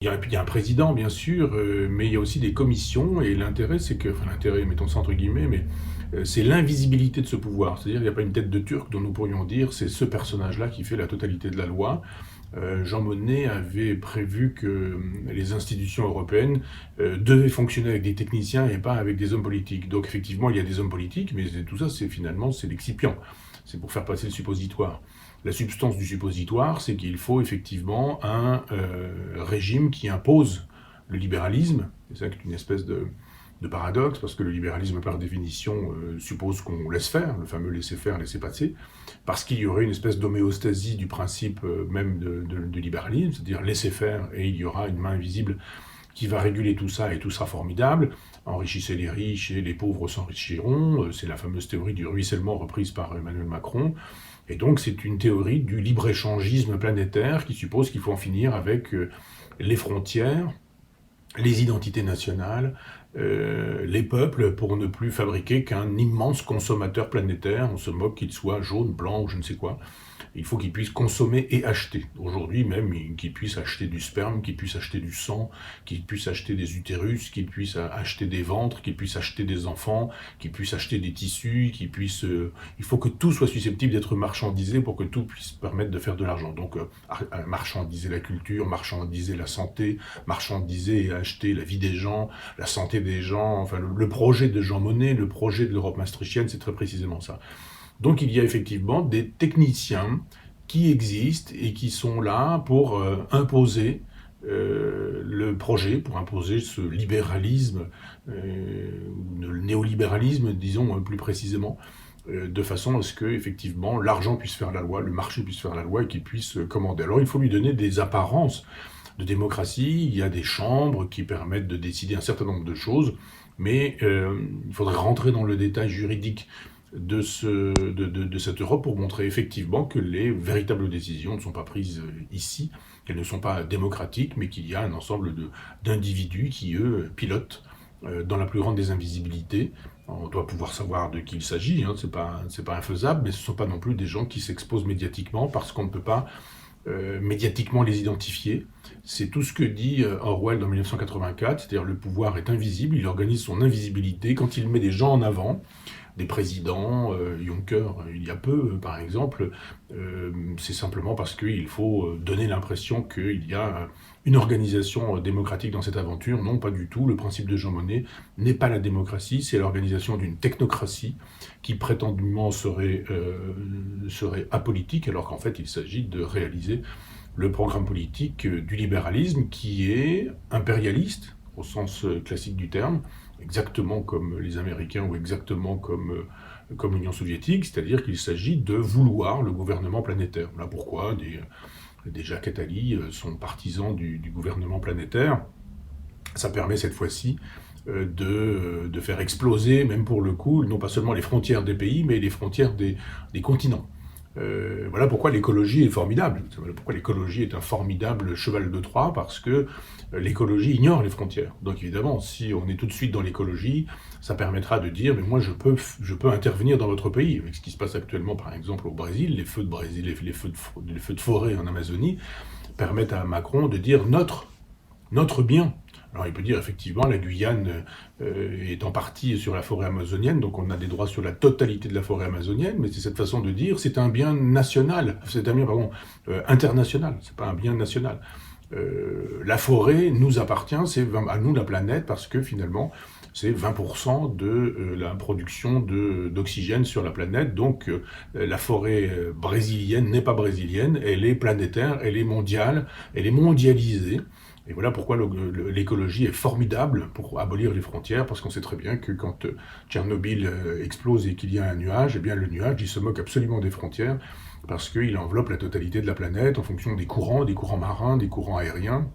il y a un président, bien sûr, mais il y a aussi des commissions, et l'intérêt, c'est que, enfin l'intérêt, mettons ça entre guillemets, mais c'est l'invisibilité de ce pouvoir. C'est-à-dire qu'il n'y a pas une tête de Turc dont nous pourrions dire c'est ce personnage-là qui fait la totalité de la loi. Jean Monnet avait prévu que les institutions européennes devaient fonctionner avec des techniciens et pas avec des hommes politiques. Donc effectivement, il y a des hommes politiques, mais tout ça, c'est finalement, c'est l'excipient. C'est pour faire passer le suppositoire. La substance du suppositoire, c'est qu'il faut effectivement un régime qui impose le libéralisme. C'est ça qui est une espèce de paradoxe, parce que le libéralisme, par définition, suppose qu'on laisse faire, le fameux laisser faire, laisser passer, parce qu'il y aurait une espèce d'homéostasie du principe même de libéralisme, c'est-à-dire laisser faire, et il y aura une main invisible qui va réguler tout ça, et tout sera formidable. Enrichissez les riches et les pauvres s'enrichiront. C'est la fameuse théorie du ruissellement reprise par Emmanuel Macron. Et donc c'est une théorie du libre-échangisme planétaire qui suppose qu'il faut en finir avec les frontières, les identités nationales, les peuples, pour ne plus fabriquer qu'un immense consommateur planétaire. On se moque qu'il soit jaune, blanc ou je ne sais quoi. Il faut qu'ils puissent consommer et acheter. Aujourd'hui même, qu'ils puissent acheter du sperme, qu'ils puissent acheter du sang, qu'ils puissent acheter des utérus, qu'ils puissent acheter des ventres, qu'ils puissent acheter des enfants, qu'ils puissent acheter des tissus, qu'ils puissent... il faut que tout soit susceptible d'être marchandisé pour que tout puisse permettre de faire de l'argent. Donc, marchandiser la culture, marchandiser la santé, marchandiser et acheter la vie des gens, la santé des gens, enfin le projet de Jean Monnet, le projet de l'Europe maastrichtienne, c'est très précisément ça. Donc il y a effectivement des techniciens qui existent et qui sont là pour imposer le projet, pour imposer ce libéralisme, le néolibéralisme, disons plus précisément, de façon à ce que effectivement l'argent puisse faire la loi, le marché puisse faire la loi et qu'il puisse commander. Alors il faut lui donner des apparences de démocratie, il y a des chambres qui permettent de décider un certain nombre de choses, mais il faudrait rentrer dans le détail juridique de cette Europe pour montrer effectivement que les véritables décisions ne sont pas prises ici, qu'elles ne sont pas démocratiques, mais qu'il y a un ensemble d'individus qui, eux, pilotent dans la plus grande des invisibilités. On doit pouvoir savoir de qui il s'agit, hein, c'est pas infaisable, mais ce ne sont pas non plus des gens qui s'exposent médiatiquement parce qu'on ne peut pas médiatiquement les identifier. C'est tout ce que dit Orwell dans 1984, c'est-à-dire le pouvoir est invisible, il organise son invisibilité quand il met des gens en avant, des présidents, Juncker il y a peu par exemple, c'est simplement parce qu'il faut donner l'impression qu'il y a une organisation démocratique dans cette aventure. Non, pas du tout. Le principe de Jean Monnet n'est pas la démocratie, c'est l'organisation d'une technocratie qui prétendument serait apolitique, alors qu'en fait il s'agit de réaliser le programme politique du libéralisme qui est impérialiste, au sens classique du terme, exactement comme les Américains ou exactement comme l'Union soviétique, c'est-à-dire qu'il s'agit de vouloir le gouvernement planétaire. Voilà pourquoi des Jacques Attali sont partisans du gouvernement planétaire. Ça permet cette fois-ci de faire exploser, même pour le coup, non pas seulement les frontières des pays, mais les frontières des continents. Voilà pourquoi l'écologie est formidable. Voilà pourquoi l'écologie est un formidable cheval de Troie, parce que l'écologie ignore les frontières. Donc évidemment, si on est tout de suite dans l'écologie, ça permettra de dire, mais moi je peux intervenir dans votre pays. Avec ce qui se passe actuellement, par exemple, au Brésil, les feux de Brésil, les feux de forêt en Amazonie, permettent à Macron de dire notre bien. Alors il peut dire effectivement la Guyane est en partie sur la forêt amazonienne, donc on a des droits sur la totalité de la forêt amazonienne, mais c'est cette façon de dire c'est un bien national, c'est un bien international, c'est pas un bien national. La forêt nous appartient, c'est à nous la planète, parce que finalement c'est 20% de la production d'oxygène sur la planète, donc la forêt brésilienne n'est pas brésilienne, elle est planétaire, elle est mondiale, elle est mondialisée. Et voilà pourquoi l'écologie est formidable pour abolir les frontières, parce qu'on sait très bien que quand Tchernobyl explose et qu'il y a un nuage, eh bien le nuage, il se moque absolument des frontières, parce qu'il enveloppe la totalité de la planète en fonction des courants marins, des courants aériens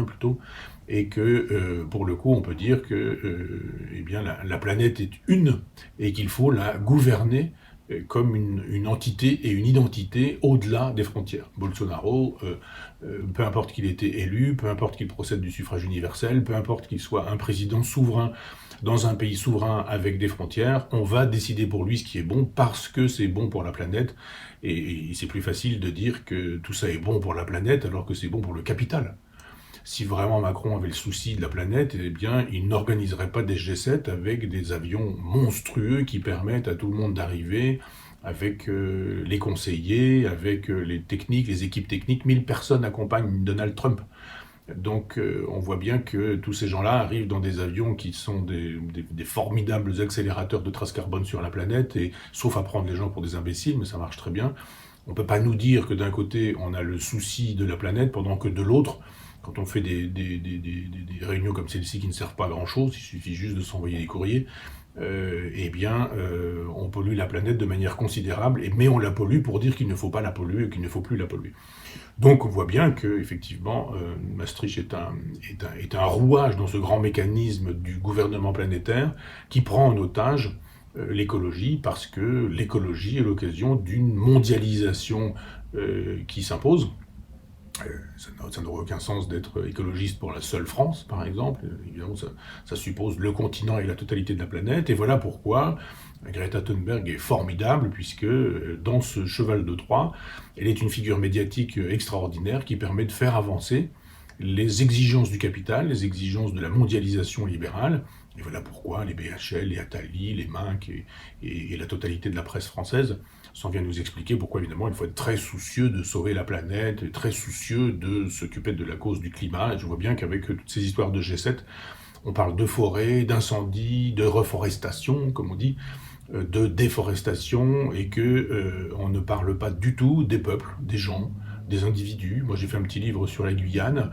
plutôt, et que pour le coup on peut dire que eh bien la planète est une, et qu'il faut la gouverner comme une entité et une identité au-delà des frontières. Bolsonaro, peu importe qu'il ait été élu, peu importe qu'il procède du suffrage universel, peu importe qu'il soit un président souverain dans un pays souverain avec des frontières, on va décider pour lui ce qui est bon parce que c'est bon pour la planète. Et c'est plus facile de dire que tout ça est bon pour la planète alors que c'est bon pour le capital. si vraiment Macron avait le souci de la planète, eh bien, il n'organiserait pas des G7 avec des avions monstrueux qui permettent à tout le monde d'arriver, avec les conseillers, avec les techniques, les équipes techniques. 1000 personnes accompagnent Donald Trump. Donc on voit bien que tous ces gens-là arrivent dans des avions qui sont des formidables accélérateurs de traces carbone sur la planète, et sauf à prendre les gens pour des imbéciles, mais ça marche très bien. On ne peut pas nous dire que d'un côté on a le souci de la planète, pendant que de l'autre, quand on fait des réunions comme celle-ci qui ne servent pas à grand-chose, il suffit juste de s'envoyer des courriers, on pollue la planète de manière considérable, mais on la pollue pour dire qu'il ne faut pas la polluer ou qu'il ne faut plus la polluer. Donc on voit bien que effectivement Maastricht est un rouage dans ce grand mécanisme du gouvernement planétaire qui prend en otage l'écologie, parce que l'écologie est l'occasion d'une mondialisation qui s'impose. Ça n'aurait aucun sens d'être écologiste pour la seule France, par exemple. Évidemment, ça suppose le continent et la totalité de la planète. Et voilà pourquoi Greta Thunberg est formidable, puisque dans ce cheval de Troie, elle est une figure médiatique extraordinaire qui permet de faire avancer les exigences du capital, les exigences de la mondialisation libérale. Et voilà pourquoi les BHL, les Attali, les Minc et la totalité de la presse française s'en vient nous expliquer pourquoi, évidemment, il faut être très soucieux de sauver la planète, et très soucieux de s'occuper de la cause du climat. Et je vois bien qu'avec toutes ces histoires de G7, on parle de forêt, d'incendie, de reforestation, comme on dit, de déforestation, et que on ne parle pas du tout des peuples, des gens, des individus. Moi, j'ai fait un petit livre sur la Guyane,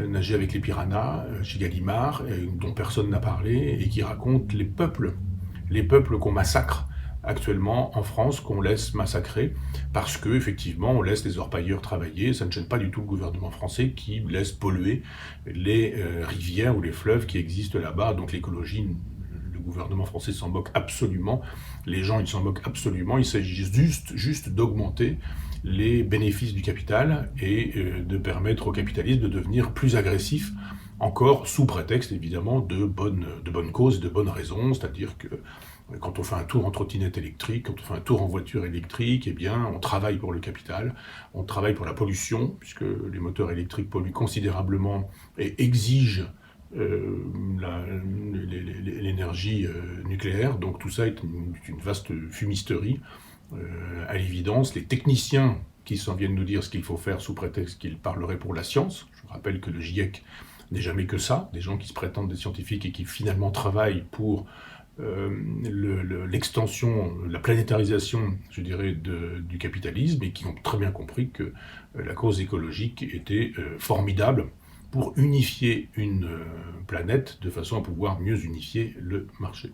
Nager avec les piranhas, chez Gallimard, dont personne n'a parlé, et qui raconte les peuples qu'on massacre actuellement en France, qu'on laisse massacrer, parce que effectivement on laisse les orpailleurs travailler. Ça ne gêne pas du tout le gouvernement français qui laisse polluer les rivières ou les fleuves qui existent là-bas. Donc l'écologie, le gouvernement français s'en moque absolument, les gens ils s'en moquent absolument. Il s'agit juste d'augmenter les bénéfices du capital et de permettre au capitalisme de devenir plus agressif encore, sous prétexte évidemment de bonnes causes et de bonnes raisons. C'est-à-dire que quand on fait un tour en trottinette électrique, quand on fait un tour en voiture électrique, eh bien, on travaille pour le capital, on travaille pour la pollution, puisque les moteurs électriques polluent considérablement et exigent l'énergie nucléaire. Donc tout ça est une vaste fumisterie. À l'évidence, les techniciens qui s'en viennent nous dire ce qu'il faut faire sous prétexte qu'ils parleraient pour la science, je vous rappelle que le GIEC n'est jamais que ça, des gens qui se prétendent des scientifiques et qui finalement travaillent pour l'extension, la planétarisation, je dirais, du capitalisme, et qui ont très bien compris que la cause écologique était formidable pour unifier une planète de façon à pouvoir mieux unifier le marché.